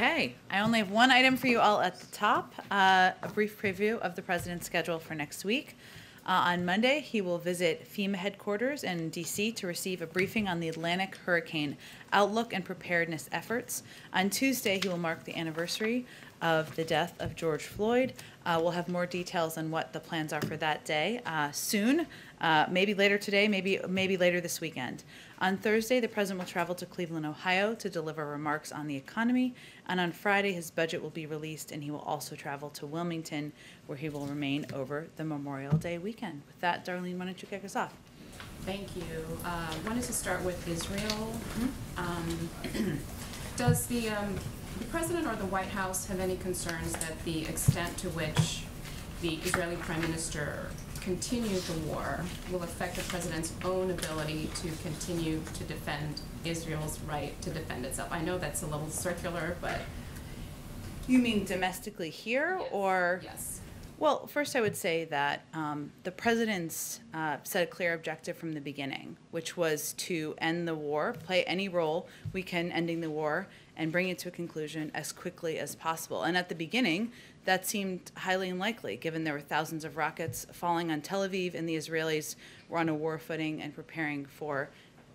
Okay, I only have one item for you all at the top, a brief preview of the president's schedule for next week. On Monday, he will visit FEMA headquarters in D.C. to receive a briefing on the Atlantic hurricane outlook and preparedness efforts. On Tuesday, he will mark the anniversary of the death of George Floyd. We'll have more details on what the plans are for that day soon, maybe later today, maybe later this weekend. On Thursday, the president will travel to Cleveland, Ohio to deliver remarks on the economy. And on Friday, his budget will be released, and he will also travel to Wilmington, where he will remain over the Memorial Day weekend. With that, Darlene, why don't you kick us off? Thank you. I wanted to start with Israel. Does the president or the White House have any concerns that the extent to which the Israeli Prime Minister continued the war will affect the president's own ability to continue to defend Israel's right to defend itself? I know that's a little circular, but... You mean domestically here, yes. Or? Yes. Well, first I would say that the president's set a clear objective from the beginning, which was to end the war, play any role we can ending the war, and bring it to a conclusion as quickly as possible. And at the beginning, that seemed highly unlikely, given there were thousands of rockets falling on Tel Aviv, and the Israelis were on a war footing and preparing for,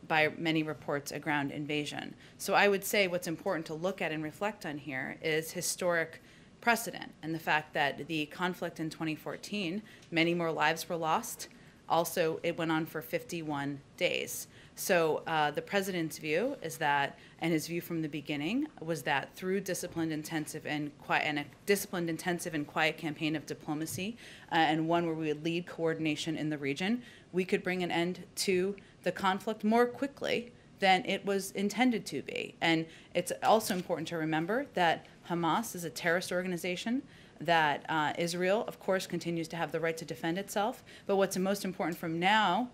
by many reports, a ground invasion. So I would say what's important to look at and reflect on here is historic precedent and the fact that the conflict in 2014, many more lives were lost. Also, it went on for 51 days. So the president's view is that, and his view from the beginning was that through disciplined, intensive, and quiet campaign of diplomacy, and one where we would lead coordination in the region, we could bring an end to the conflict more quickly than it was intended to be. And it's also important to remember that Hamas is a terrorist organization, that Israel, of course, continues to have the right to defend itself. But what's most important from now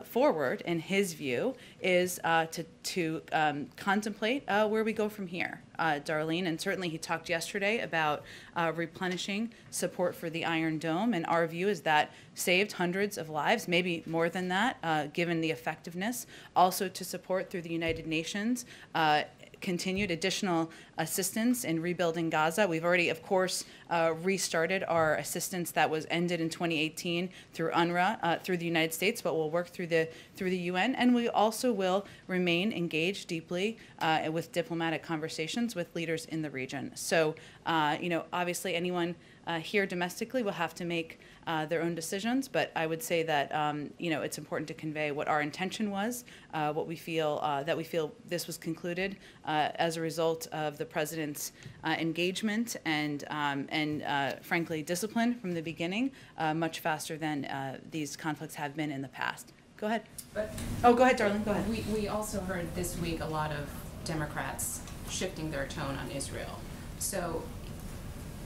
forward, in his view, is to contemplate where we go from here, Darlene. And certainly he talked yesterday about replenishing support for the Iron Dome. And our view is that saved hundreds of lives, maybe more than that, given the effectiveness. Also to support through the United Nations continued additional assistance in rebuilding Gaza. We've already, of course, restarted our assistance that was ended in 2018 through UNRWA, through the United States, but we'll work through the UN, and we also will remain engaged deeply with diplomatic conversations with leaders in the region. So, obviously, anyone here domestically will have to make their own decisions, but I would say that it's important to convey what our intention was, what we feel that we feel this was concluded as a result of the president's engagement and frankly discipline from the beginning, much faster than these conflicts have been in the past. Go ahead. Go ahead, Darlene. Go ahead. We also heard this week a lot of Democrats shifting their tone on Israel. So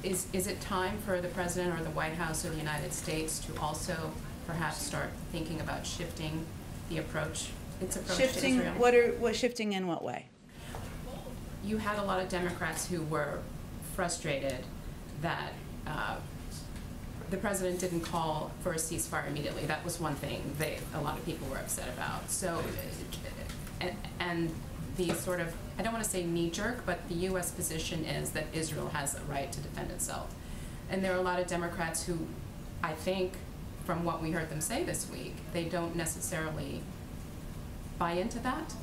is it time for the president or the White House or the United States to also perhaps start thinking about shifting the approach, its approach to Israel? What shifting in what way? You had a lot of Democrats who were frustrated that the president didn't call for a ceasefire immediately. That was one thing a lot of people were upset about. So, and the sort of, I don't want to say knee-jerk, but the U.S. position is that Israel has a right to defend itself. And there are a lot of Democrats who, I think, from what we heard them say this week, they don't necessarily buy into that.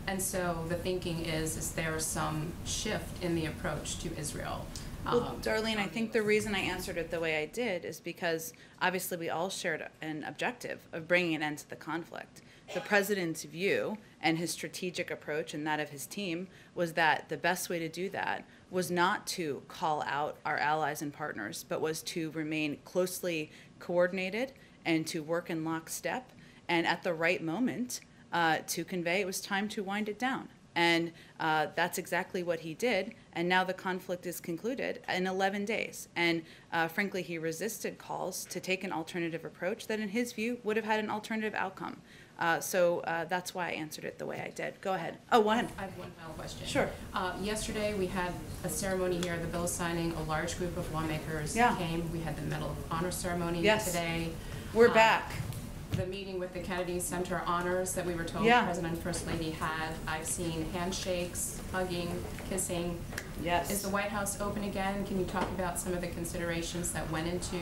And so the thinking is there some shift in the approach to Israel? Well, Darlene, I think the reason I answered it the way I did is because obviously we all shared an objective of bringing an end to the conflict. The president's view and his strategic approach and that of his team was that the best way to do that was not to call out our allies and partners, but was to remain closely coordinated and to work in lockstep, and at the right moment to convey it was time to wind it down. And that's exactly what he did. And now the conflict is concluded in 11 days. And frankly, he resisted calls to take an alternative approach that, in his view, would have had an alternative outcome. So that's why I answered it the way I did. Go ahead. Oh, go ahead. I have one final question. Sure. Yesterday, we had a ceremony here, the bill signing. A large group of lawmakers came. We had the Medal of Honor ceremony today. We're back. The meeting with the Kennedy Center honors that we were told the President and First Lady had. I've seen handshakes, hugging, kissing. Yes. Is the White House open again? Can you talk about some of the considerations that went into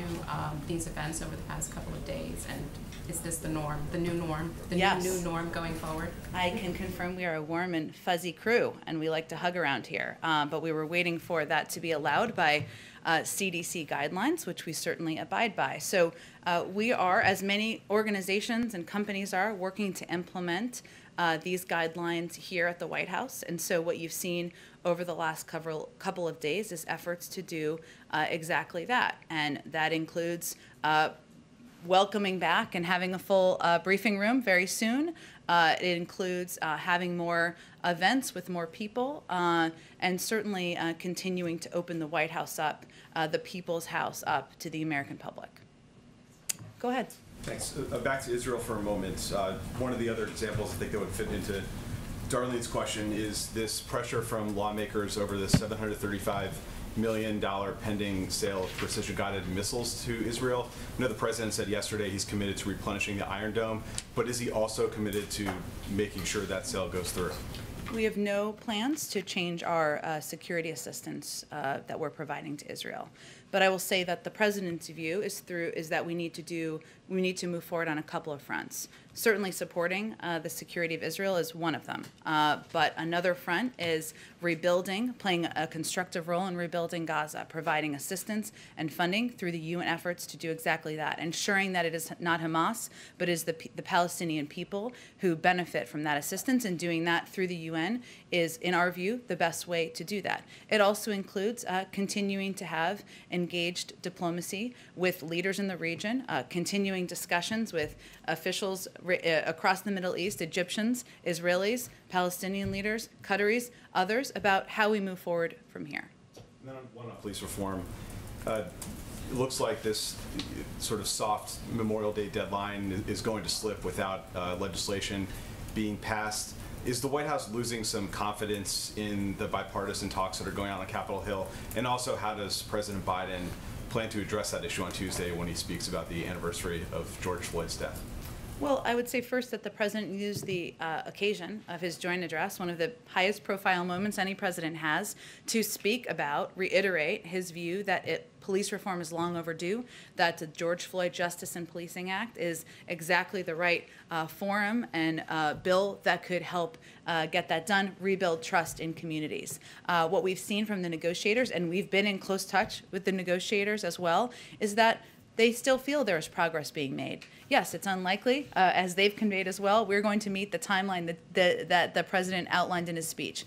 these events over the past couple of days? And is this the norm, the new norm, the Yes. new norm going forward? I can confirm we are a warm and fuzzy crew, and we like to hug around here. But we were waiting for that to be allowed by CDC guidelines, which we certainly abide by. So we are, as many organizations and companies are, working to implement these guidelines here at the White House. And so what you've seen over the last couple of days is efforts to do exactly that. And that includes welcoming back and having a full briefing room very soon. It includes having more events with more people, and certainly continuing to open the White House up, the people's house up to the American public. Go ahead. Thanks. Back to Israel for a moment. One of the other examples I think that would fit into Darlene's question is this pressure from lawmakers over the $735 million pending sale of precision-guided missiles to Israel. I know the president said yesterday he's committed to replenishing the Iron Dome, but is he also committed to making sure that sale goes through? We have no plans to change our security assistance that we're providing to Israel. But I will say that the president's view is that we need to move forward on a couple of fronts. Certainly supporting the security of Israel is one of them. But another front is rebuilding, playing a constructive role in rebuilding Gaza, providing assistance and funding through the UN efforts to do exactly that, ensuring that it is not Hamas, but is the Palestinian people who benefit from that assistance, and doing that through the UN is, in our view, the best way to do that. It also includes continuing to have engaged diplomacy with leaders in the region, continuing discussions with officials across the Middle East, Egyptians, Israelis, Palestinian leaders, Qataris, others, about how we move forward from here. And then one on police reform. It looks like this sort of soft Memorial Day deadline is going to slip without legislation being passed. Is the White House losing some confidence in the bipartisan talks that are going on Capitol Hill? And also, how does President Biden plan to address that issue on Tuesday when he speaks about the anniversary of George Floyd's death? Well, I would say first that the president used the occasion of his joint address, one of the highest profile moments any president has, to speak about, reiterate his view that police reform is long overdue, that the George Floyd Justice and Policing Act is exactly the right forum and bill that could help get that done, rebuild trust in communities. What we've seen from the negotiators, and we've been in close touch with the negotiators as well, is that they still feel there is progress being made. Yes, it's unlikely, as they've conveyed as well, we're going to meet the timeline that the president outlined in his speech,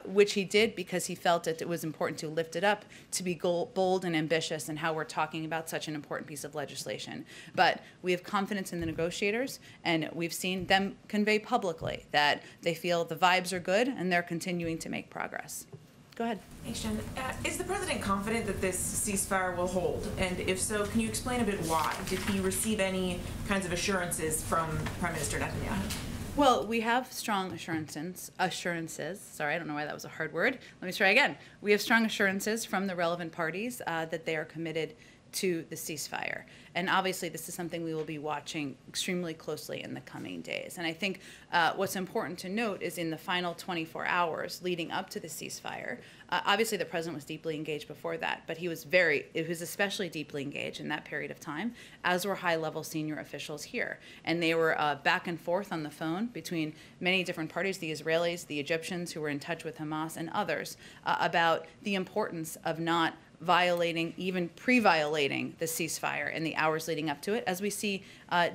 which he did because he felt that it was important to lift it up, to be bold and ambitious in how we're talking about such an important piece of legislation. But we have confidence in the negotiators, and we've seen them convey publicly that they feel the vibes are good and they're continuing to make progress. Go ahead. Thanks, Jen. Is the president confident that this ceasefire will hold? And if so, can you explain a bit why? Did he receive any kinds of assurances from Prime Minister Netanyahu? Well, we have strong assurances. Sorry, I don't know why that was a hard word. Let me try again. We have strong assurances from the relevant parties that they are committed to the ceasefire. And obviously this is something we will be watching extremely closely in the coming days. And I think what's important to note is in the final 24 hours leading up to the ceasefire, obviously the president was deeply engaged before that, but he was especially deeply engaged in that period of time, as were high-level senior officials here. And they were back and forth on the phone between many different parties, the Israelis, the Egyptians who were in touch with Hamas, and others, about the importance of not violating, even pre-violating the ceasefire in the hours leading up to it, as we see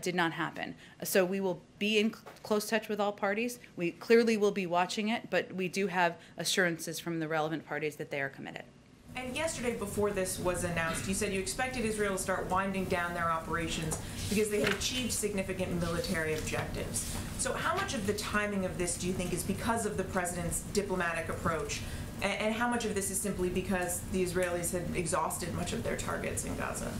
did not happen. So we will be in close touch with all parties. We clearly will be watching it, but we do have assurances from the relevant parties that they are committed. And yesterday, before this was announced, you said you expected Israel to start winding down their operations because they had achieved significant military objectives. So how much of the timing of this do you think is because of the president's diplomatic approach? And how much of this is simply because the Israelis had exhausted much of their targets in Gaza?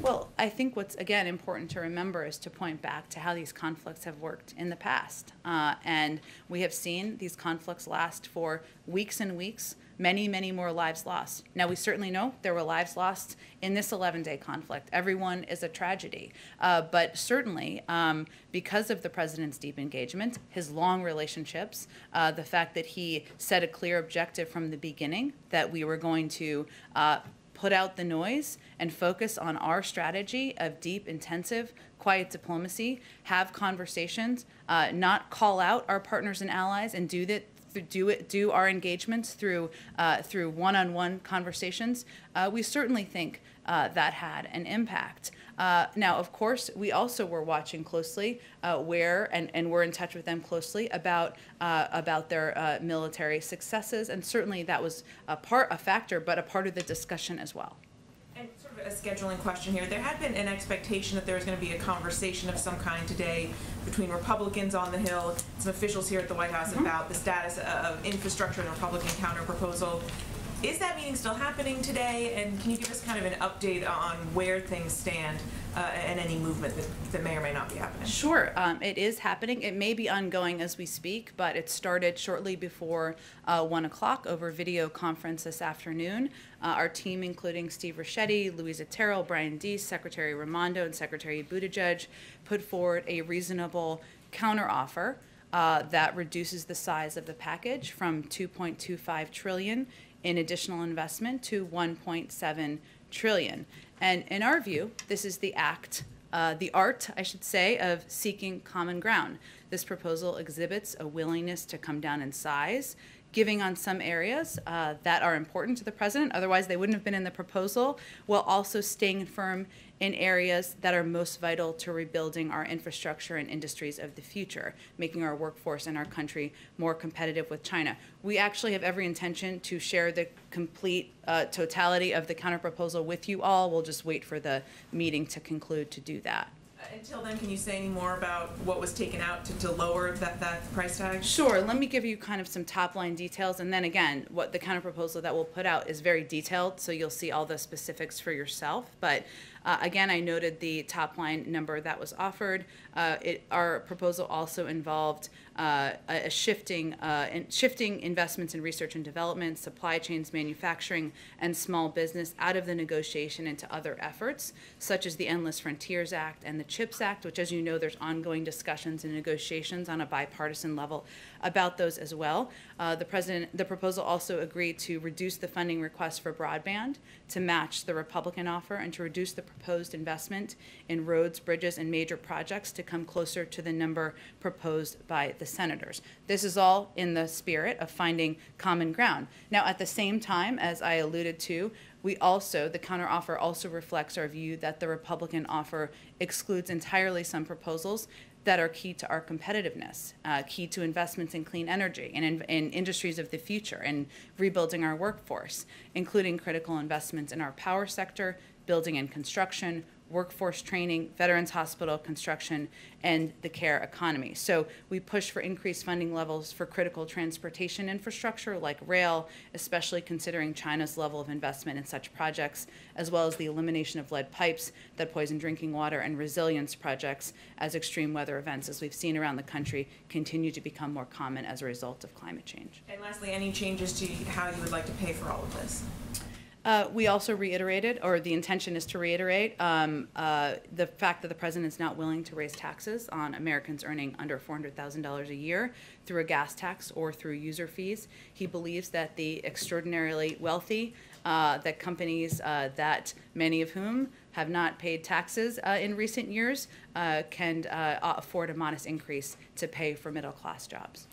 Well, I think what's, again, important to remember is to point back to how these conflicts have worked in the past. And we have seen these conflicts last for weeks and weeks, many, many more lives lost. Now, we certainly know there were lives lost in this 11-day conflict. Everyone is a tragedy. But certainly, because of the president's deep engagement, his long relationships, the fact that he set a clear objective from the beginning that we were going to put out the noise and focus on our strategy of deep, intensive, quiet diplomacy, have conversations, not call out our partners and allies, and do our engagements through one-on-one conversations. We certainly think that had an impact. Now, of course, we also were watching closely and we're in touch with them closely about their military successes, and certainly that was a factor, but a part of the discussion as well. And sort of a scheduling question here. There had been an expectation that there was going to be a conversation of some kind today between Republicans on the Hill, some officials here at the White House about the status of infrastructure and the Republican counterproposal. Is that meeting still happening today? And can you give us kind of an update on where things stand and any movement that may or may not be happening? Sure. It is happening. It may be ongoing as we speak, but it started shortly before 1 o'clock over video conference this afternoon. Our team, including Steve Ricchetti, Louisa Terrell, Brian Deese, Secretary Raimondo, and Secretary Buttigieg, put forward a reasonable counteroffer that reduces the size of the package from $2.25 trillion in additional investment to $1.7 trillion. And in our view, this is the art, I should say, of seeking common ground. This proposal exhibits a willingness to come down in size, giving on some areas that are important to the president, otherwise they wouldn't have been in the proposal, while also staying firm in areas that are most vital to rebuilding our infrastructure and industries of the future, making our workforce and our country more competitive with China. We actually have every intention to share the complete totality of the counterproposal with you all. We'll just wait for the meeting to conclude to do that. Until then, can you say any more about what was taken out to lower that price tag? Sure. Let me give you kind of some top-line details, and then again, what the counterproposal that we'll put out is very detailed, so you'll see all the specifics for yourself. But again, I noted the top-line number that was offered. Our proposal also involved shifting investments in research and development, supply chains, manufacturing, and small business out of the negotiation into other efforts, such as the Endless Frontiers Act and the CHIPS Act, which, as you know, there's ongoing discussions and negotiations on a bipartisan level about those as well. The proposal also agreed to reduce the funding request for broadband to match the Republican offer, and to reduce the proposed investment in roads, bridges, and major projects to come closer to the number proposed by the senators. This is all in the spirit of finding common ground. Now, at the same time, as I alluded to, the counteroffer also reflects our view that the Republican offer excludes entirely some proposals that are key to our competitiveness, key to investments in clean energy and in industries of the future, and rebuilding our workforce, including critical investments in our power sector, building and construction, workforce training, veterans hospital construction, and the care economy. So we push for increased funding levels for critical transportation infrastructure like rail, especially considering China's level of investment in such projects, as well as the elimination of lead pipes that poison drinking water, and resilience projects as extreme weather events, as we've seen around the country, continue to become more common as a result of climate change. And lastly, any changes to how you would like to pay for all of this? We also reiterated, or the intention is to reiterate, the fact that the president is not willing to raise taxes on Americans earning under $400,000 a year through a gas tax or through user fees. He believes that the extraordinarily wealthy, that companies that many of whom have not paid taxes in recent years can afford a modest increase to pay for middle-class jobs.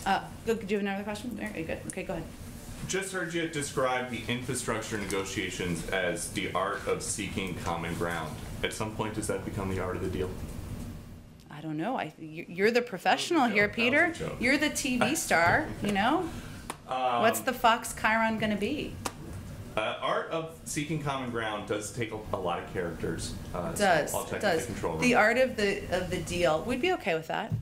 Do you have another question? Are you good? Okay, go ahead. Just heard you describe the infrastructure negotiations as the art of seeking common ground. At some point, does that become the art of the deal? I don't know. You're the professional here, Peter. You're the TV star, you know? What's the Fox Chiron going to be? Art of seeking common ground does take a lot of characters. It does. So I'll check does. with the control room. The art of the deal. We'd be okay with that.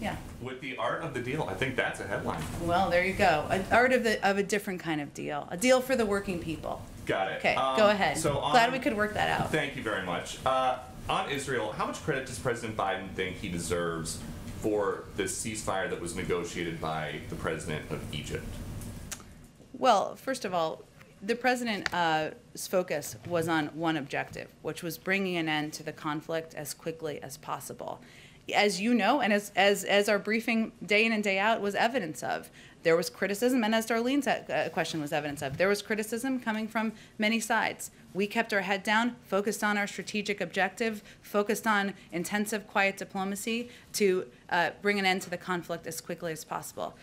Yeah. With the art of the deal, I think that's a headline. Well, there you go. An art of a different kind of deal. A deal for the working people. Got it. Okay, go ahead. So Glad we could work that out. Thank you very much. On Israel, how much credit does President Biden think he deserves for this ceasefire that was negotiated by the president of Egypt? Well, first of all, the president's focus was on one objective, which was bringing an end to the conflict as quickly as possible. As you know, and as our briefing day in and day out was evidence of, there was criticism, and as Darlene's question was evidence of, there was criticism coming from many sides. We kept our head down, focused on our strategic objective, focused on intensive, quiet diplomacy to bring an end to the conflict as quickly as possible.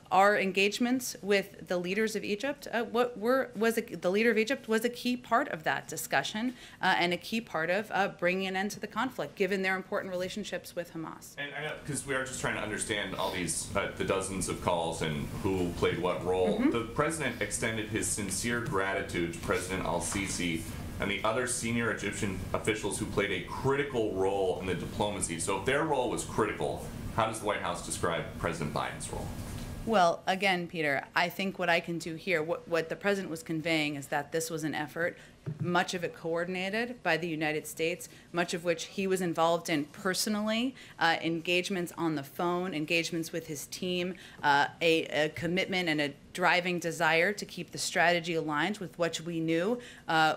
Our engagements with the leaders of Egypt, the leader of Egypt was a key part of that discussion and a key part of bringing an end to the conflict, given their important relationships with Hamas. And I know, because we are just trying to understand all these, the dozens of calls and who played what role. The president extended his sincere gratitude to President al-Sisi and the other senior Egyptian officials who played a critical role in the diplomacy. So if their role was critical, how does the White House describe President Biden's role? Well, again, Peter, I think what I can do here, what the president was conveying is that this was an effort, much of it coordinated by the United States, much of which he was involved in personally, engagements on the phone, engagements with his team, a commitment and a driving desire to keep the strategy aligned with what we knew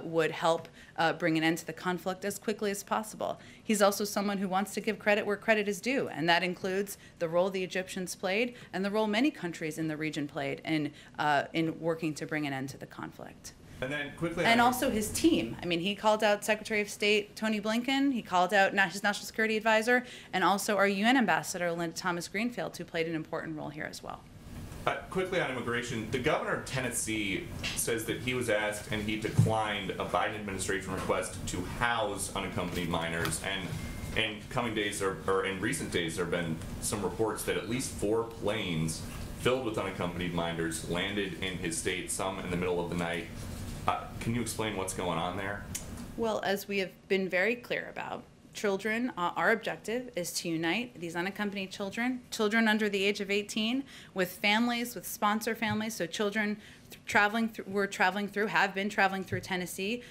would help bring an end to the conflict as quickly as possible. He's also someone who wants to give credit where credit is due, and that includes the role the Egyptians played and the role many countries in the region played in working to bring an end to the conflict. And then quickly, and also his team. I mean, he called out Secretary of State Tony Blinken. He called out his National Security Advisor, and also our UN Ambassador Linda Thomas-Greenfield, who played an important role here as well. Quickly on immigration, the governor of Tennessee says that he was asked and he declined a Biden administration request to house unaccompanied minors. And in coming days, or in recent days, there have been some reports that at least 4 planes filled with unaccompanied minors landed in his state, some in the middle of the night. Can you explain what's going on there? Well, as we have been very clear about, children, our objective is to unite these unaccompanied children under the age of 18, with families, with sponsor families, so children have been traveling through Tennessee.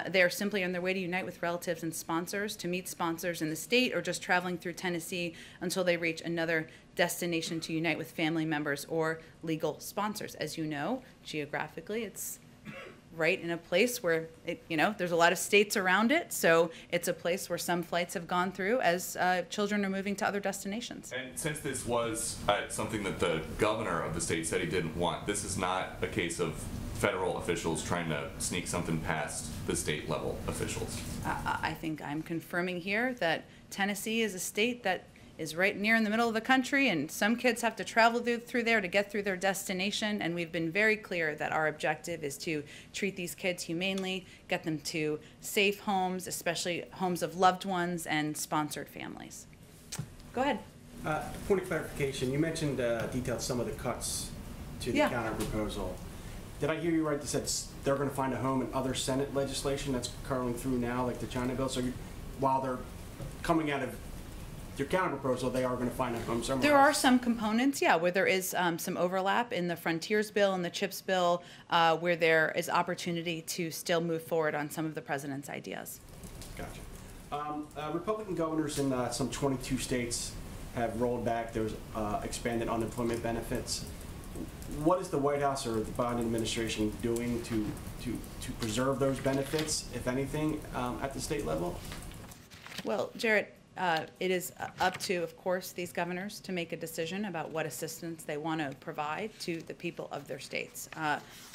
They are simply on their way to unite with relatives and sponsors, to meet sponsors in the state, or just traveling through Tennessee until they reach another destination to unite with family members or legal sponsors. As you know, geographically, it's right in a place where there's a lot of states around it, so it's a place where some flights have gone through as children are moving to other destinations. And since this was something that the governor of the state said he didn't want, this is not a case of federal officials trying to sneak something past the state level officials. I think I'm confirming here that Tennessee is a state that is right near in the middle of the country, and some kids have to travel through there to get through their destination, and we've been very clear that our objective is to treat these kids humanely, get them to safe homes, especially homes of loved ones and sponsored families. Go ahead. Point of clarification, you mentioned detailed some of the cuts to the counterproposal. Did I hear you right that said they're going to find a home in other Senate legislation that's curling through now, like the China bill? So while they're coming out of your counterproposal, they are going to find a home somewhere There else. are some components, where there is some overlap in the Frontiers bill and the CHIPS bill, where there is opportunity to still move forward on some of the president's ideas. Gotcha. Republican governors in some 22 states have rolled back those expanded unemployment benefits. What is the White House or the Biden administration doing to preserve those benefits, if anything, at the state level? Well, Jarrett, it is up to, of course, these governors to make a decision about what assistance they want to provide to the people of their states.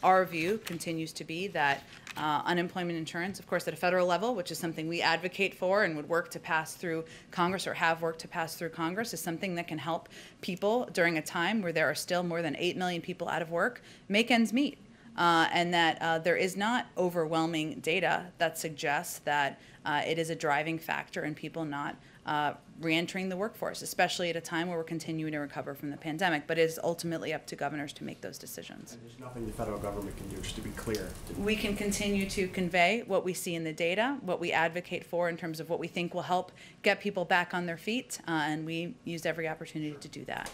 Our view continues to be that unemployment insurance, of course, at a federal level, which is something we advocate for and would work to pass through Congress, or have worked to pass through Congress, is something that can help people during a time where there are still more than 8 million people out of work make ends meet. And that there is not overwhelming data that suggests that it is a driving factor in people not re-entering the workforce, especially at a time where we're continuing to recover from the pandemic. But it is ultimately up to governors to make those decisions. And there's nothing the federal government can do, just to be clear. We can continue to convey what we see in the data, what we advocate for in terms of what we think will help get people back on their feet, and we use every opportunity to do that.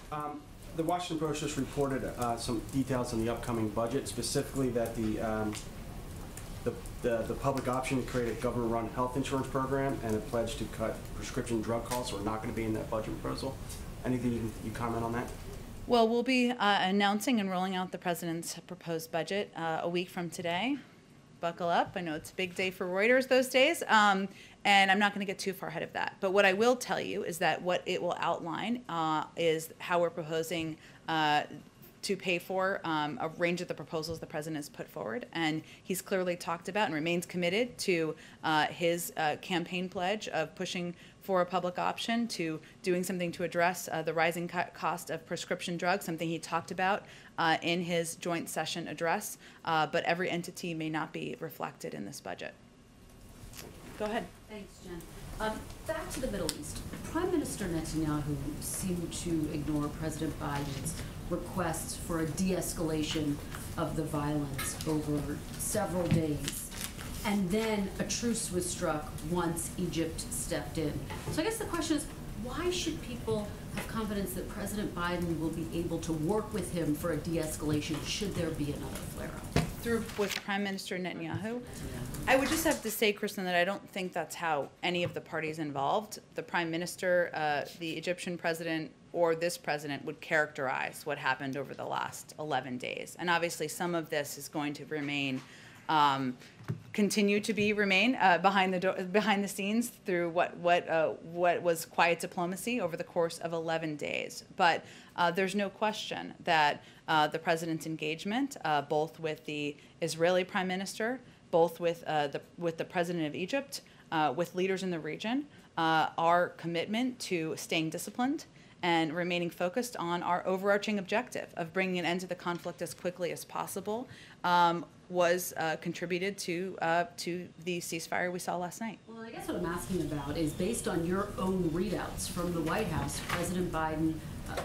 The Washington Post just reported some details on the upcoming budget, specifically that the the public option to create a government-run health insurance program and a pledge to cut prescription drug costs are not going to be in that budget proposal. Anything you comment on that? Well, we'll be announcing and rolling out the president's proposed budget a week from today. Buckle up. I know it's a big day for Reuters those days, and I'm not going to get too far ahead of that. But what I will tell you is that what it will outline is how we're proposing to pay for a range of the proposals the president has put forward. And he's clearly talked about and remains committed to his campaign pledge of pushing for a public option, to doing something to address the rising cost of prescription drugs, something he talked about in his joint session address, but every entity may not be reflected in this budget. Go ahead. Thanks, Jen. Back to the Middle East. Prime Minister Netanyahu seemed to ignore President Biden's requests for a de-escalation of the violence over several days. And then a truce was struck once Egypt stepped in. So I guess the question is, why should people have confidence that President Biden will be able to work with him for a de-escalation should there be another flare-up? With Prime Minister Netanyahu? I would just have to say, Kristen, that I don't think that's how any of the parties involved, the Prime Minister, the Egyptian president, or this president, would characterize what happened over the last 11 days. And obviously some of this is going to remain continue to remain behind the scenes through what was quiet diplomacy over the course of 11 days. But there's no question that the president's engagement, both with the Israeli prime minister, both with the president of Egypt, with leaders in the region, our commitment to staying disciplined and remaining focused on our overarching objective of bringing an end to the conflict as quickly as possible was contributed to the ceasefire we saw last night. Well, I guess what I'm asking about is, based on your own readouts from the White House, President Biden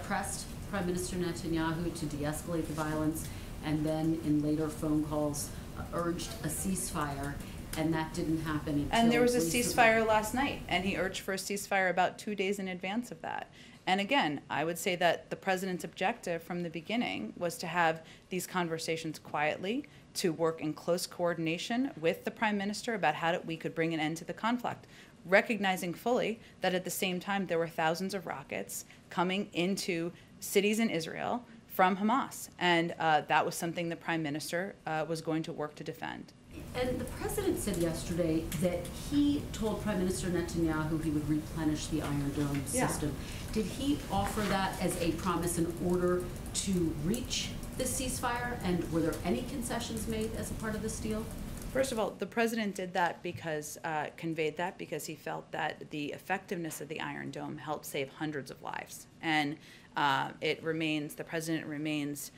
pressed Prime Minister Netanyahu to de-escalate the violence, and then in later phone calls urged a ceasefire, and that didn't happen until And there was a recently. ceasefire last night, and he urged for a ceasefire about 2 days in advance of that. And again, I would say that the president's objective from the beginning was to have these conversations quietly, to work in close coordination with the prime minister about how we could bring an end to the conflict, recognizing fully that at the same time there were thousands of rockets coming into cities in Israel from Hamas. And that was something the prime minister was going to work to defend. And the president said yesterday that he told Prime Minister Netanyahu he would replenish the Iron Dome system. Did he offer that as a promise in order to reach the ceasefire? And were there any concessions made as a part of this deal? First of all, the president did that because, conveyed that because he felt that the effectiveness of the Iron Dome helped save hundreds of lives. And the president remains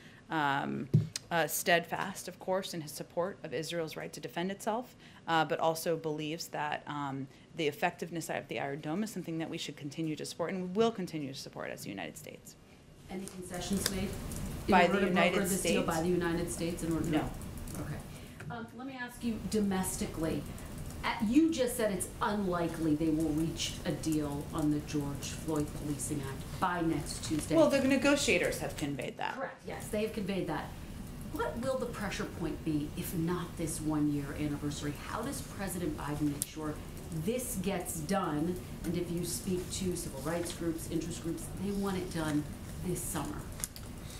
steadfast, of course, in his support of Israel's right to defend itself, but also believes that the effectiveness of the Iron Dome is something that we should continue to support and will continue to support as the United States. Any concessions made By the United this deal States? by the United States in order to? No. Okay. Let me ask you domestically. You just said it's unlikely they will reach a deal on the George Floyd Policing Act by next Tuesday. Well, the negotiators have conveyed that. Correct, yes, they have conveyed that. What will the pressure point be if not this 1 year anniversary? How does President Biden make sure this gets done? And if you speak to civil rights groups, interest groups, they want it done this summer.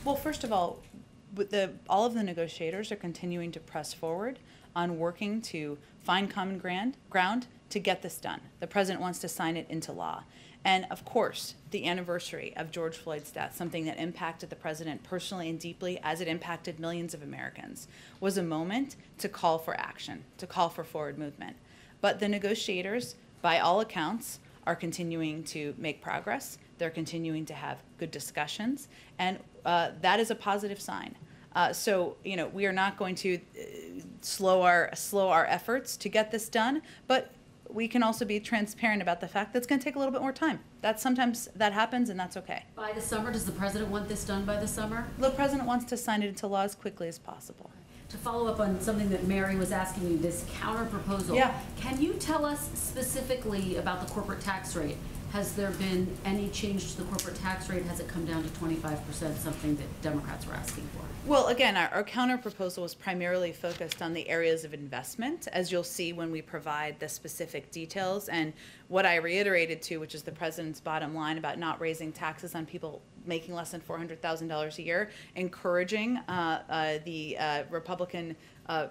Well, first of all, all of the negotiators are continuing to press forward on working to find common ground to get this done. The president wants to sign it into law. And of course, the anniversary of George Floyd's death, something that impacted the president personally and deeply as it impacted millions of Americans, was a moment to call for action, to call for forward movement. But the negotiators, by all accounts, are continuing to make progress. They're continuing to have good discussions, and that is a positive sign. So, we are not going to slow our efforts to get this done, but we can also be transparent about the fact that it's going to take a little bit more time. Sometimes that happens, and that's okay. By the summer, does the president want this done by the summer? The president wants to sign it into law as quickly as possible. To follow up on something that Mary was asking you, this counterproposal. Yeah. Can you tell us specifically about the corporate tax rate? Has there been any change to the corporate tax rate? Has it come down to 25%, something that Democrats were asking for? Well, again, our counterproposal was primarily focused on the areas of investment, as you'll see when we provide the specific details. And what I reiterated to, which is the president's bottom line about not raising taxes on people making less than $400,000 a year, encouraging the Republican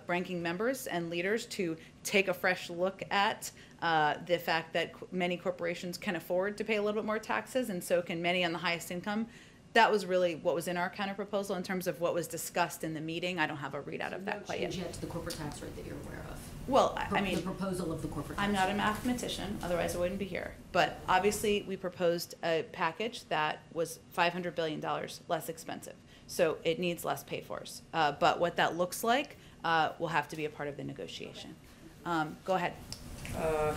ranking members and leaders to take a fresh look at the fact that many corporations can afford to pay a little bit more taxes, and so can many on the highest income. That was really what was in our counterproposal in terms of what was discussed in the meeting. I don't have a readout of that quite yet. No change yet to the corporate tax rate that you're aware of? Well, I mean, the proposal of the corporate tax I'm not rate. a mathematician, otherwise I wouldn't be here. But obviously, we proposed a package that was $500 billion less expensive. So it needs less pay-fors. But what that looks like will have to be a part of the negotiation. Go ahead.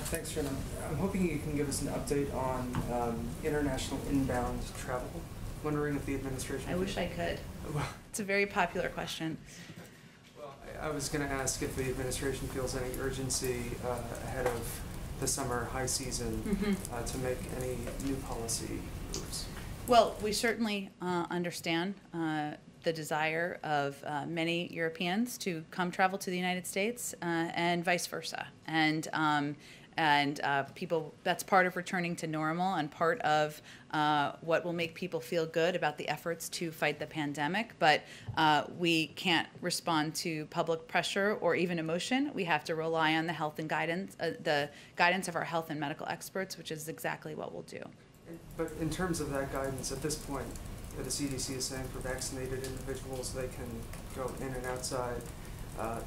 Thanks, Jenna. I'm hoping you can give us an update on international inbound travel. Wondering if the administration... I wish I could. Well, It's a very popular question. well, I was going to ask if the administration feels any urgency ahead of the summer high season to make any new policy moves. Well, we certainly understand the desire of many Europeans to come travel to the United States and vice versa. And people, that's part of returning to normal and part of what will make people feel good about the efforts to fight the pandemic. But we can't respond to public pressure or even emotion. We have to rely on the health and guidance, the guidance of our health and medical experts, which is exactly what we'll do. But in terms of that guidance, at this point, the CDC is saying for vaccinated individuals, they can go in and outside,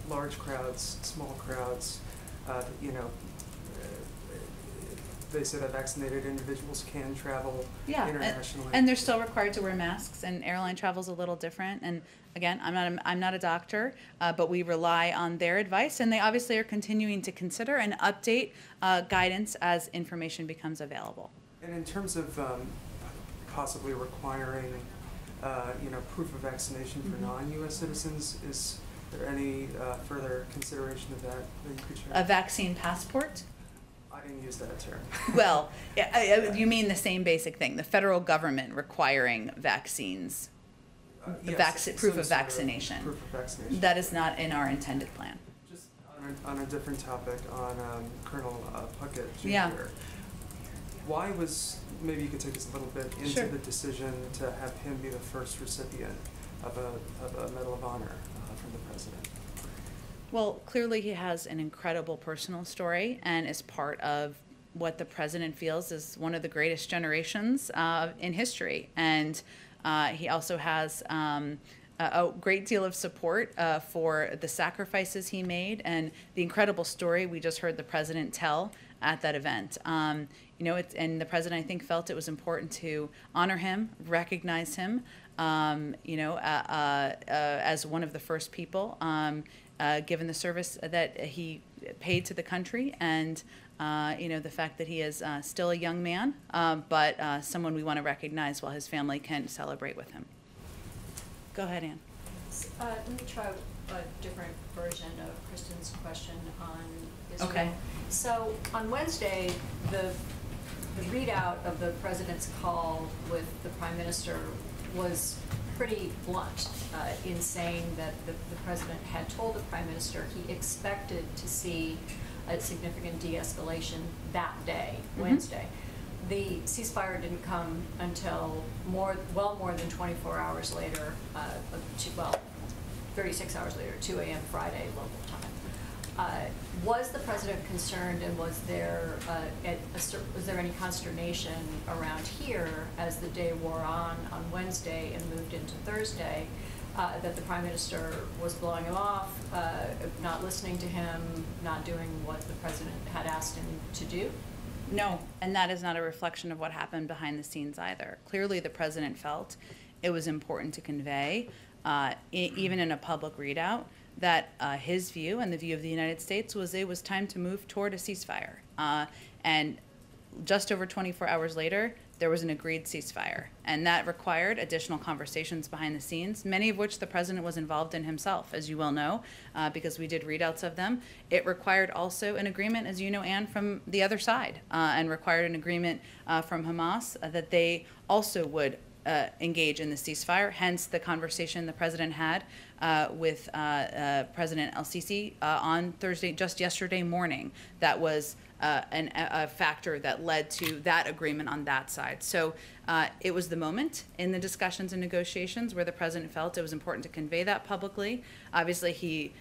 large crowds, small crowds, they say that vaccinated individuals can travel internationally. And they're still required to wear masks, and airline travel's a little different. And again, I'm not a doctor, but we rely on their advice, and they obviously are continuing to consider and update guidance as information becomes available. And in terms of possibly requiring, proof of vaccination for non-U.S. citizens, is there any further consideration of that you could share? A vaccine passport? I didn't use that term. Well, you mean the same basic thing, the federal government requiring vaccines, Yes, proof of vaccination. Proof of vaccination. That is not in our intended plan. Just on a different topic, on Colonel Puckett Jr. Yeah. Why was, maybe you could take us a little bit into Sure. the decision to have him be the first recipient of a Medal of Honor from the president? Well, clearly he has an incredible personal story and is part of what the president feels is one of the greatest generations in history. And he also has a great deal of support for the sacrifices he made and the incredible story we just heard the president tell at that event. And the president, I think, felt it was important to honor him, recognize him, as one of the first people, given the service that he paid to the country, and the fact that he is still a young man, but someone we want to recognize while his family can celebrate with him. Go ahead, Ann. Let me try a different version of Kristen's question on Israel. Okay. So on Wednesday, the readout of the president's call with the prime minister was pretty blunt in saying that the president had told the prime minister he expected to see a significant de-escalation that day, Wednesday. The ceasefire didn't come until well more than 24 hours later, 36 hours later, 2 a.m. Friday local time. Was the president concerned, and was there any consternation around here as the day wore on Wednesday and moved into Thursday, that the prime minister was blowing him off, not listening to him, not doing what the president had asked him to do? No, and that is not a reflection of what happened behind the scenes either. Clearly, the president felt it was important to convey, even in a public readout, that his view and the view of the United States was it was time to move toward a ceasefire. And just over 24 hours later, there was an agreed ceasefire, and that required additional conversations behind the scenes, many of which the president was involved in himself, as you well know, because we did readouts of them. It required also an agreement, as you know, Anne, from the other side, and required an agreement from Hamas that they also would engage in the ceasefire, hence the conversation the president had with President el-Sisi on Thursday, just yesterday morning. That was a factor that led to that agreement on that side. So it was the moment in the discussions and negotiations where the president felt it was important to convey that publicly. Obviously, he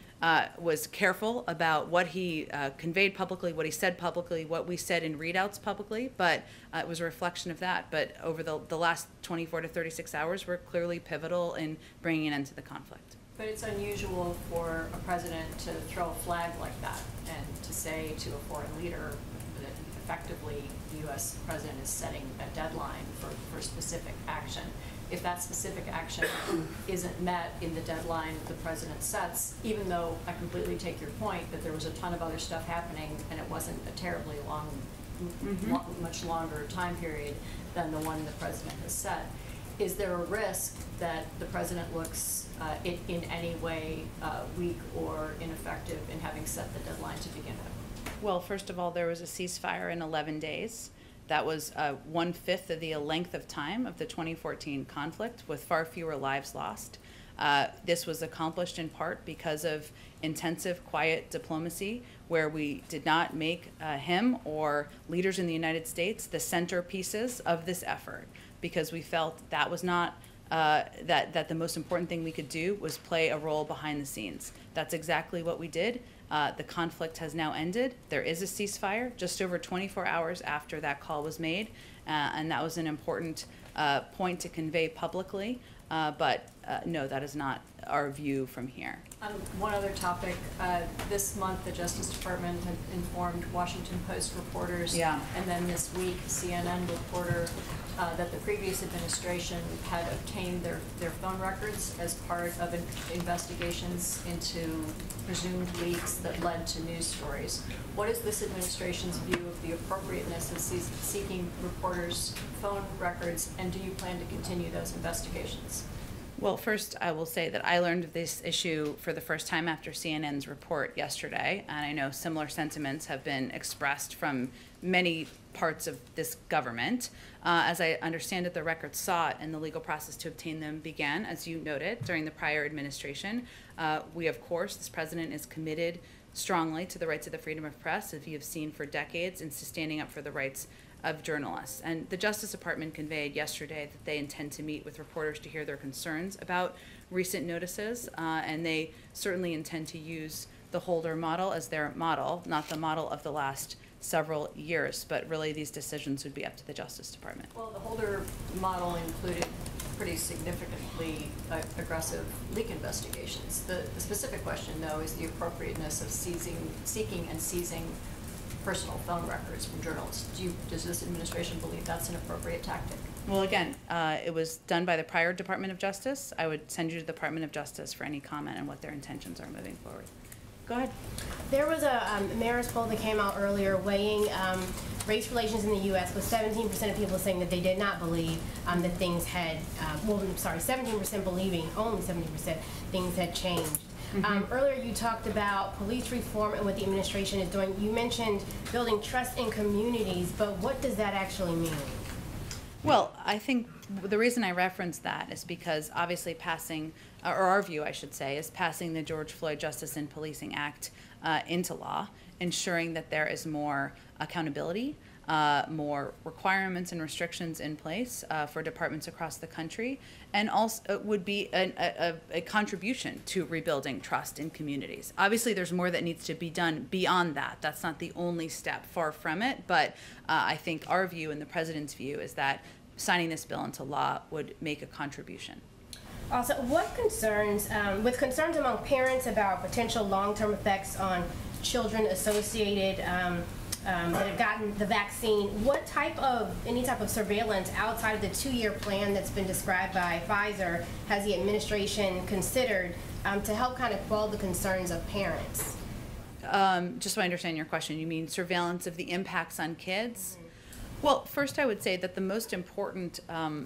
was careful about what he conveyed publicly, what he said publicly, what we said in readouts publicly, but it was a reflection of that. But over the last 24 to 36 hours were clearly pivotal in bringing an end to the conflict. But it's unusual for a president to throw a flag like that and to say to a foreign leader that effectively the U.S. president is setting a deadline for specific action. If that specific action isn't met in the deadline the president sets, even though I completely take your point that there was a ton of other stuff happening and it wasn't a terribly long, much longer time period than the one the president has set, is there a risk that the president looks in any way weak or ineffective in having set the deadline to begin with? Well, first of all, there was a ceasefire in 11 days. That was 1/5 of the length of time of the 2014 conflict, with far fewer lives lost. This was accomplished in part because of intensive, quiet diplomacy, where we did not make him or leaders in the United States the centerpieces of this effort, because we felt that was not that the most important thing we could do was play a role behind the scenes. That's exactly what we did. The conflict has now ended. There is a ceasefire just over 24 hours after that call was made, and that was an important point to convey publicly. But no, that is not our view from here. One other topic, this month the Justice Department had informed Washington Post reporters, and then this week CNN reporter, that the previous administration had obtained their phone records as part of investigations into presumed leaks that led to news stories. What is this administration's view of the appropriateness of seeking reporters' phone records, and do you plan to continue those investigations? Well, first, I will say that I learned of this issue for the first time after CNN's report yesterday, and I know similar sentiments have been expressed from many parts of this government. As I understand it, the records sought and the legal process to obtain them began, as you noted, during the prior administration. We, of course, this president is committed strongly to the rights of the freedom of press, as you have seen for decades, and standing up for the rights of journalists. And the Justice Department conveyed yesterday that they intend to meet with reporters to hear their concerns about recent notices, and they certainly intend to use the Holder model as their model, not the model of the last several years, but really these decisions would be up to the Justice Department. Well, the Holder model included pretty significantly aggressive leak investigations. The specific question, though, is the appropriateness of seeking and seizing personal phone records from journalists. Does this administration believe that's an appropriate tactic? Well, again, it was done by the prior Department of Justice. I would send you to the Department of Justice for any comment on what their intentions are moving forward. Go ahead. There was a Marist poll that came out earlier weighing race relations in the U.S. with 17% of people saying that they did not believe that things had, 17% believing, only 17% things had changed. Earlier you talked about police reform and what the administration is doing. You mentioned building trust in communities, but what does that actually mean? Well, I think the reason I referenced that is because obviously passing, or our view I should say, is passing the George Floyd Justice in Policing Act into law, ensuring that there is more accountability, more requirements and restrictions in place for departments across the country, and also would be a contribution to rebuilding trust in communities. Obviously, there's more that needs to be done beyond that. That's not the only step, far from it, but I think our view and the President's view is that signing this bill into law would make a contribution. Also, what concerns, with concerns among parents about potential long-term effects on children associated that have gotten the vaccine, any type of surveillance outside of the 2-year plan that's been described by Pfizer has the administration considered to help kind of quell the concerns of parents? Just so I understand your question, you mean surveillance of the impacts on kids? Well, first I would say that the most important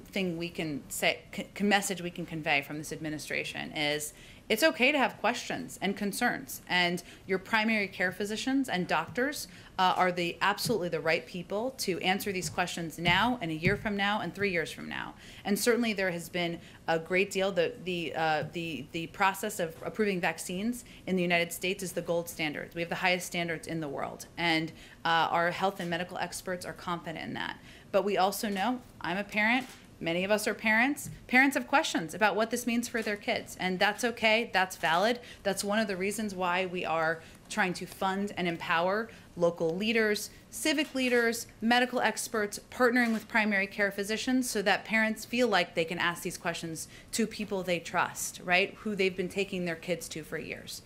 thing we can say, message we can convey from this administration is it's okay to have questions and concerns, and your primary care physicians and doctors are absolutely the right people to answer these questions now and a year from now and 3 years from now. And certainly there has been a great deal. The process of approving vaccines in the United States is the gold standard. We have the highest standards in the world, and our health and medical experts are confident in that. But we also know, I'm a parent, many of us are parents. Parents have questions about what this means for their kids, and that's okay, that's valid. That's one of the reasons why we are trying to fund and empower local leaders, civic leaders, medical experts, partnering with primary care physicians so that parents feel like they can ask these questions to people they trust, right, who they've been taking their kids to for years.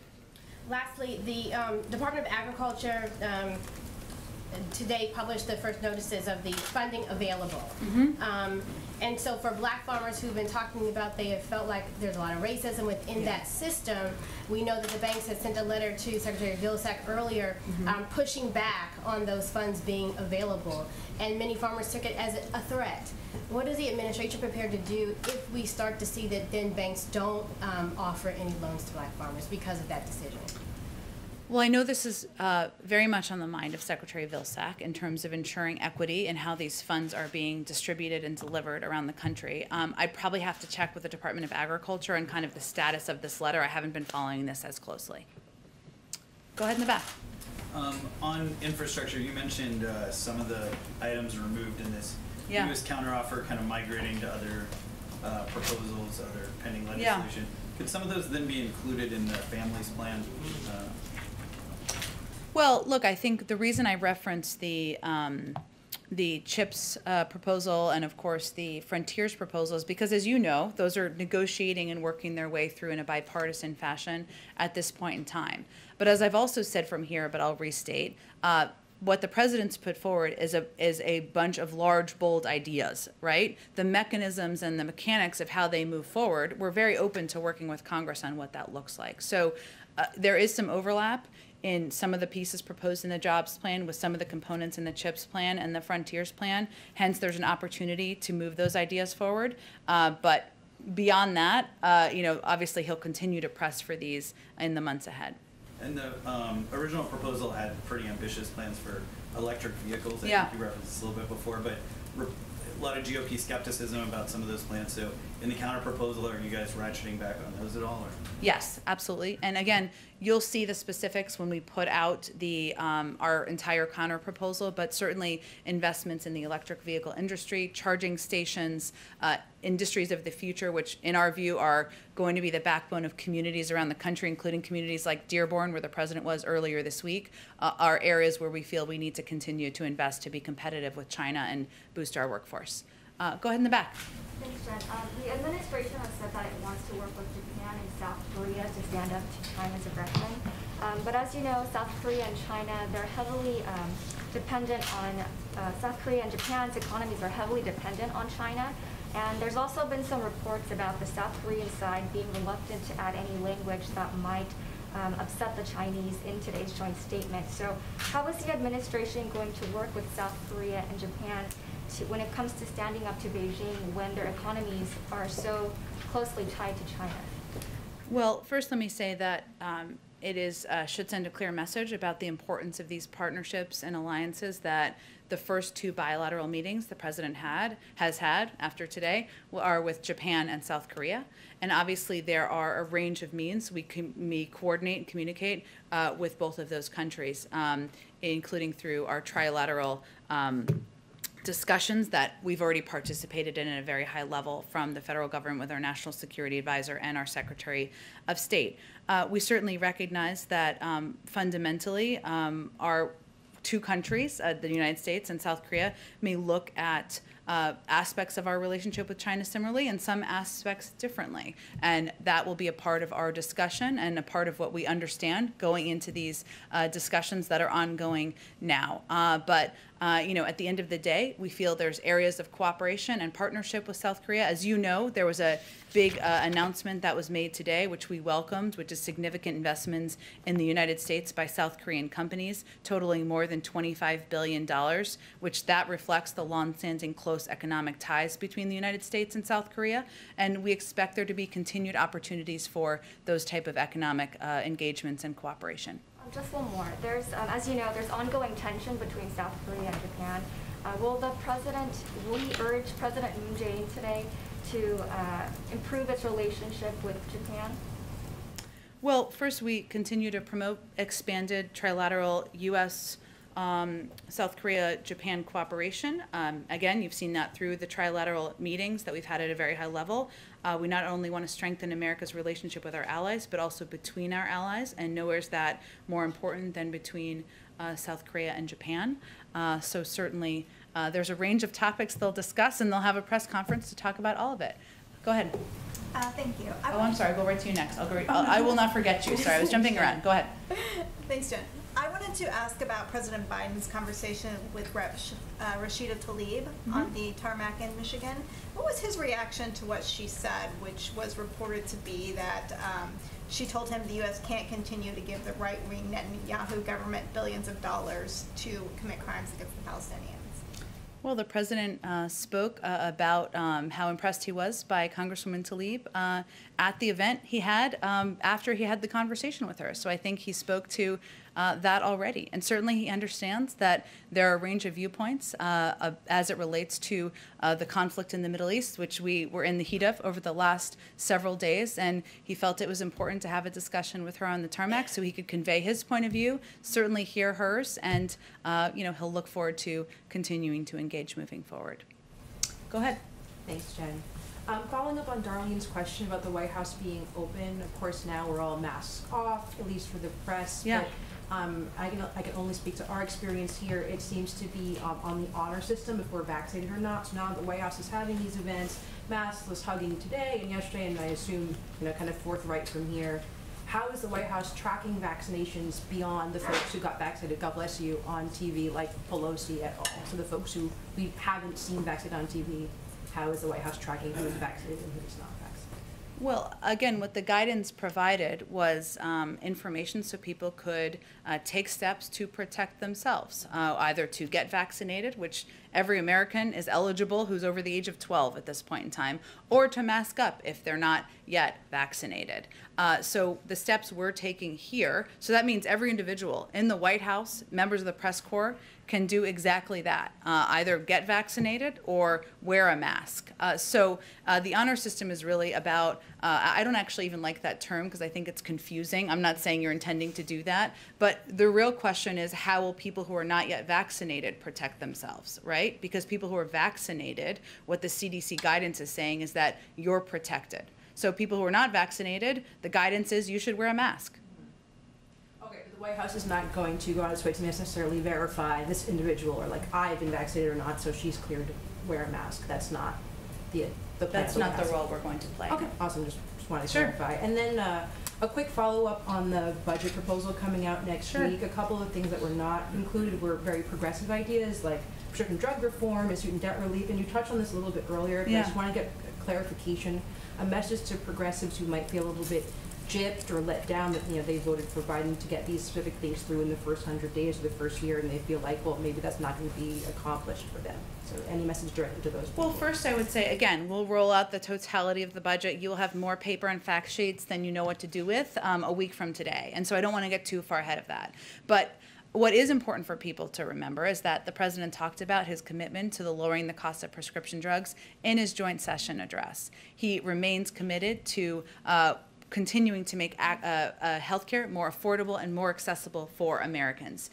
Lastly, the Department of Agriculture today published the first notices of the funding available. And so for black farmers who've been talking about, they have felt like there's a lot of racism within that system. We know that the banks had sent a letter to Secretary Vilsack earlier pushing back on those funds being available. And many farmers took it as a threat. What is the administration prepared to do if we start to see that then banks don't offer any loans to black farmers because of that decision? Well, I know this is very much on the mind of Secretary Vilsack in terms of ensuring equity and how these funds are being distributed and delivered around the country. I'd probably have to check with the Department of Agriculture and kind of the status of this letter. I haven't been following this as closely. Go ahead in the back. On infrastructure, you mentioned some of the items removed in this U.S. counteroffer kind of migrating to other proposals, other pending legislation. Could some of those then be included in the families plan? Well, look, I think the reason I referenced the CHIPS proposal and, of course, the Frontiers proposal is because, as you know, those are negotiating and working their way through in a bipartisan fashion at this point in time. But as I've also said from here, but I'll restate, what the president's put forward is a bunch of large, bold ideas, right? The mechanisms and the mechanics of how they move forward, we're very open to working with Congress on what that looks like. So there is some overlap in some of the pieces proposed in the jobs plan with some of the components in the CHIPS plan and the Frontiers plan. Hence, there's an opportunity to move those ideas forward. But beyond that, obviously he'll continue to press for these in the months ahead. And the original proposal had pretty ambitious plans for electric vehicles. I think you referenced this a little bit before, but a lot of GOP skepticism about some of those plans. So in the counterproposal, are you guys ratcheting back on those at all? Or? Yes, absolutely. And again, you'll see the specifics when we put out the our entire counterproposal, but certainly investments in the electric vehicle industry, charging stations, industries of the future, which in our view are going to be the backbone of communities around the country, including communities like Dearborn, where the president was earlier this week, are areas where we feel we need to continue to invest to be competitive with China and boost our workforce. Go ahead in the back. Thanks, Jen. The administration has said that it wants to work with Japan and South Korea to stand up to China's aggression. But as you know, South Korea and China, they're heavily dependent on, South Korea and Japan's economies are heavily dependent on China. And there's also been some reports about the South Korean side being reluctant to add any language that might upset the Chinese in today's joint statement. So how is the administration going to work with South Korea and Japan when it comes to standing up to Beijing when their economies are so closely tied to China? Well, first let me say that it should send a clear message about the importance of these partnerships and alliances that the first two bilateral meetings the president has had after today are with Japan and South Korea. And obviously there are a range of means we coordinate and communicate with both of those countries, including through our trilateral discussions that we've already participated in at a very high level from the federal government with our National Security Advisor and our Secretary of State. We certainly recognize that fundamentally our two countries, the United States and South Korea, may look at aspects of our relationship with China similarly and some aspects differently. And that will be a part of our discussion and a part of what we understand going into these discussions that are ongoing now. But you know, at the end of the day, we feel there's areas of cooperation and partnership with South Korea. As you know, there was a big announcement that was made today, which we welcomed, which is significant investments in the United States by South Korean companies, totaling more than $25 billion, which that reflects the long-standing close economic ties between the United States and South Korea. And we expect there to be continued opportunities for those type of economic engagements and cooperation. Just one more. There's, as you know, there's ongoing tension between South Korea and Japan. Will he urge President Moon Jae-in today to improve its relationship with Japan? Well, first, we continue to promote expanded trilateral U.S. South Korea-Japan cooperation. Again, you've seen that through the trilateral meetings that we've had at a very high level. We not only want to strengthen America's relationship with our allies, but also between our allies, and nowhere is that more important than between South Korea and Japan. So certainly there's a range of topics they'll discuss, and they'll have a press conference to talk about all of it. Go ahead. Thank you. I'm sorry. I'll go right to you next. I will not forget you. Sorry, I was jumping around. Go ahead. Thanks, Jen. I wanted to ask about President Biden's conversation with Rep. Rashida Tlaib on the tarmac in Michigan. What was his reaction to what she said, which was reported to be that she told him the U.S. can't continue to give the right-wing Netanyahu government billions of dollars to commit crimes against the Palestinians? Well, the president spoke about how impressed he was by Congresswoman Tlaib at the event he had after he had the conversation with her. So I think he spoke to that already. And certainly he understands that there are a range of viewpoints as it relates to the conflict in the Middle East, which we were in the heat of over the last several days. And he felt it was important to have a discussion with her on the tarmac so he could convey his point of view, certainly hear hers, and you know, he'll look forward to continuing to engage moving forward. Go ahead. Thanks, Jen. Following up on Darlene's question about the White House being open, of course now we're all masks off, at least for the press. Yeah. But, I can only speak to our experience here. It seems to be on the honor system if we're vaccinated or not. So now the White House is having these events, maskless hugging today and yesterday, and I assume, you know, kind of forthright from here. How is the White House tracking vaccinations beyond the folks who got vaccinated, God bless you, on TV like Pelosi at all? So the folks who we haven't seen vaccinated on TV, how is the White House tracking who is vaccinated and who is not vaccinated? Well, again, what the guidance provided was information so people could take steps to protect themselves, either to get vaccinated, which every American is eligible who's over the age of 12 at this point in time, or to mask up if they're not yet vaccinated. So the steps we're taking here, so that means every individual in the White House, members of the press corps, can do exactly that, either get vaccinated or wear a mask. So the honor system is really about, I don't actually even like that term because I think it's confusing. I'm not saying you're intending to do that, but the real question is how will people who are not yet vaccinated protect themselves, right? Because people who are vaccinated, what the CDC guidance is saying is that you're protected. So people who are not vaccinated, the guidance is you should wear a mask. The White House is not going to go out of its way to necessarily verify this individual or like I've been vaccinated or not, so she's cleared to wear a mask. That's not the That's not the role we're going to play. Okay, awesome. Just wanted to clarify. And then a quick follow-up on the budget proposal coming out next week. A couple of things that were not included were very progressive ideas like prescription drug reform and student debt relief. And you touched on this a little bit earlier, but I just want to get clarification, a message to progressives who might feel a little bit gypped or let down that, you know, they voted for Biden to get these specific things through in the first 100 days of the first year, and they feel like, well, maybe that's not going to be accomplished for them. So any message directed to those people? Well, first I would say, again, we'll roll out the totality of the budget. You'll have more paper and fact sheets than you know what to do with a week from today. And so I don't want to get too far ahead of that. But what is important for people to remember is that the president talked about his commitment to the lowering the cost of prescription drugs in his joint session address. He remains committed to continuing to make healthcare more affordable and more accessible for Americans.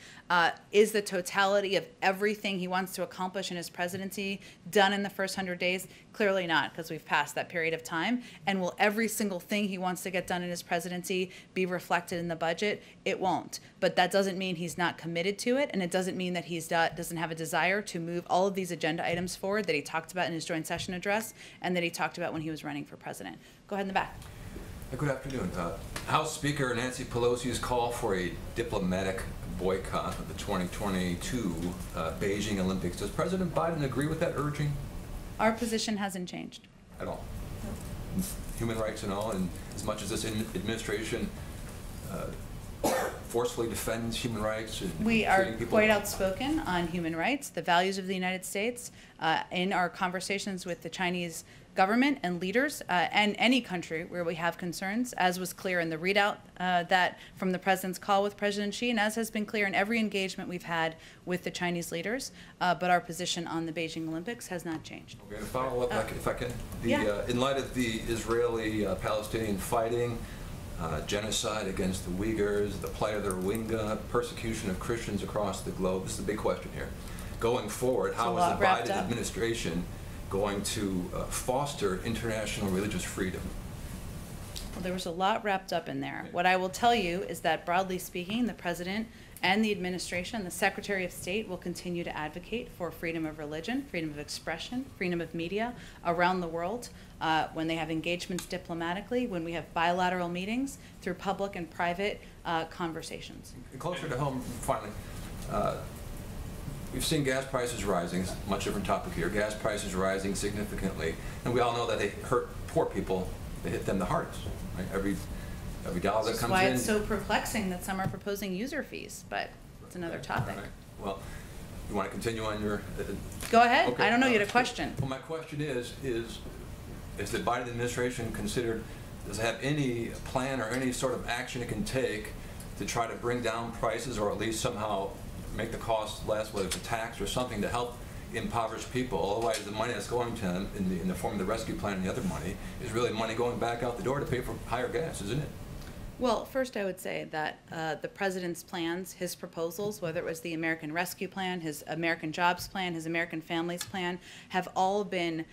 Is the totality of everything he wants to accomplish in his presidency done in the first 100 days? Clearly not, because we've passed that period of time. And will every single thing he wants to get done in his presidency be reflected in the budget? It won't. But that doesn't mean he's not committed to it, and it doesn't mean that he doesn't have a desire to move all of these agenda items forward that he talked about in his joint session address and that he talked about when he was running for president. Go ahead in the back. Good afternoon. House Speaker Nancy Pelosi's call for a diplomatic boycott of the 2022 Beijing Olympics. Does President Biden agree with that urging? Our position hasn't changed. At all? Human rights and all, and as much as this administration forcefully defends human rights. And we are quite outspoken on human rights, the values of the United States, in our conversations with the Chinese government and leaders, and any country where we have concerns, as was clear in the readout that from the president's call with President Xi, and as has been clear in every engagement we've had with the Chinese leaders. But our position on the Beijing Olympics has not changed. Okay, to follow up, if I can, in light of the Israeli-Palestinian fighting, genocide against the Uyghurs, the plight of the Rohingya, persecution of Christians across the globe, this is a big question here. Going forward, how is the Biden administration going to foster international religious freedom? Well, there was a lot wrapped up in there. What I will tell you is that, broadly speaking, the president and the administration, the Secretary of State, will continue to advocate for freedom of religion, freedom of expression, freedom of media around the world when they have engagements diplomatically, when we have bilateral meetings, through public and private conversations. Closer to home, finally, we've seen gas prices rising. It's a much different topic here. Gas prices rising significantly, and we all know that they hurt poor people. They hit them the hardest. Right? Every dollar that comes in. That's why it's so perplexing that some are proposing user fees, but it's another topic. Right. Well, you want to continue on your? Go ahead. Okay. I don't know. You had a question. Well, my question is the Biden administration does it have any plan or any sort of action it can take to try to bring down prices, or at least somehow make the cost less, whether it's a tax or something to help impoverished people? Otherwise, the money that's going to them in the form of the rescue plan and the other money is really money going back out the door to pay for higher gas, isn't it? Well, first I would say that the president's plans, his proposals, whether it was the American Rescue Plan, his American Jobs Plan, his American Families Plan, have all been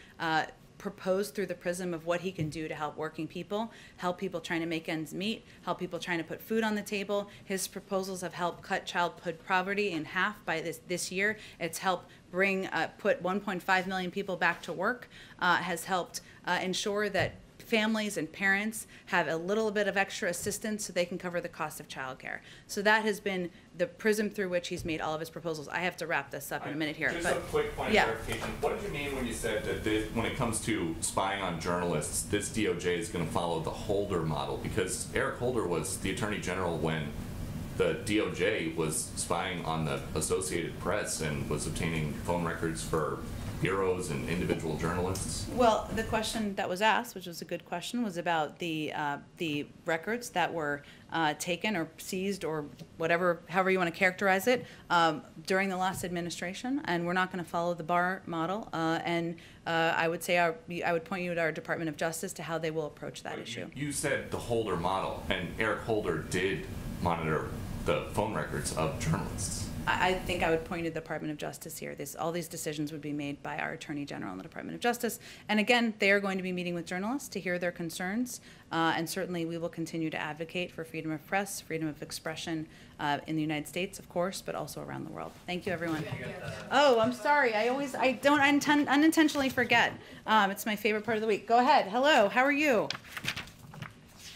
proposed through the prism of what he can do to help working people, help people trying to make ends meet, help people trying to put food on the table. His proposals have helped cut childhood poverty in half by this year. It's helped put 1.5 million people back to work, has helped ensure that families and parents have a little bit of extra assistance so they can cover the cost of childcare. So that has been the prism through which he's made all of his proposals. I have to wrap this up in a minute here. Just a quick point of clarification. What did you mean when you said that when it comes to spying on journalists, this DOJ is going to follow the Holder model? Because Eric Holder was the Attorney General when the DOJ was spying on the Associated Press and was obtaining phone records for bureaus and individual journalists? Well, the question that was asked, which was a good question, was about the records that were taken or seized or however you want to characterize it, during the last administration, and we're not going to follow the Barr model. I would say I would point you to our Department of Justice to how they will approach that issue. You said the Holder model, and Eric Holder did monitor the phone records of journalists. I think I would point to the Department of Justice here. All these decisions would be made by our Attorney General and the Department of Justice. And again, they are going to be meeting with journalists to hear their concerns. And certainly we will continue to advocate for freedom of press, freedom of expression in the United States, of course, but also around the world. Thank you, everyone. Oh, I'm sorry. I don't unintentionally forget. It's my favorite part of the week. Go ahead. Hello. How are you?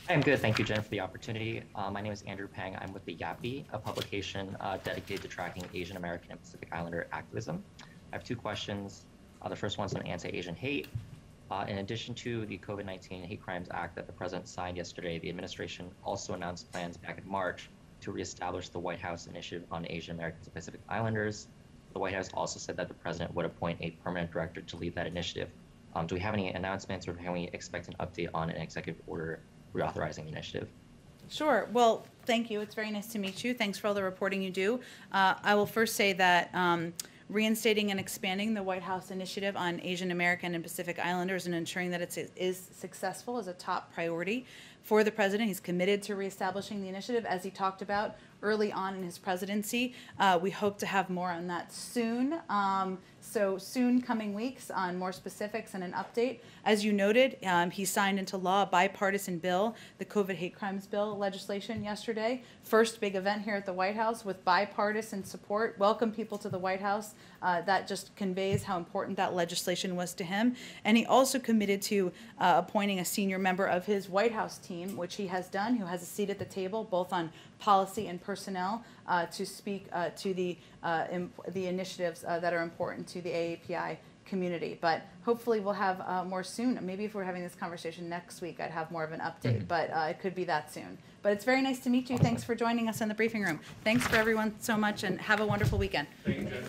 I'm good, thank you, Jen, for the opportunity. My name is Andrew Pang. I'm with the YAPI, a publication dedicated to tracking Asian American and Pacific Islander activism. I have two questions. The first one's on anti-Asian hate. In addition to the COVID-19 Hate Crimes Act that the president signed yesterday, the administration also announced plans back in March to reestablish the White House Initiative on Asian Americans and Pacific Islanders. The White House also said that the president would appoint a permanent director to lead that initiative. Do we have any announcements, or can we expect an update on an executive order reauthorizing the initiative? Sure. Well, thank you. It's very nice to meet you. Thanks for all the reporting you do. I will first say that reinstating and expanding the White House Initiative on Asian American and Pacific Islanders and ensuring that it is successful is a top priority for the president. He's committed to reestablishing the initiative, as he talked about early on in his presidency. We hope to have more on that soon. So soon coming weeks on more specifics and an update. As you noted, he signed into law a bipartisan bill, the COVID hate crimes bill legislation yesterday. First big event here at the White House with bipartisan support. Welcome people to the White House. That just conveys how important that legislation was to him. And he also committed to appointing a senior member of his White House team, which he has done, who has a seat at the table, both on policy and personnel, to speak to the initiatives that are important to the AAPI community. But hopefully we'll have more soon. Maybe if we're having this conversation next week, I'd have more of an update, but it could be that soon. But it's very nice to meet you. Thanks for joining us in the briefing room. Thanks for everyone so much, and have a wonderful weekend. Thank you, Jen.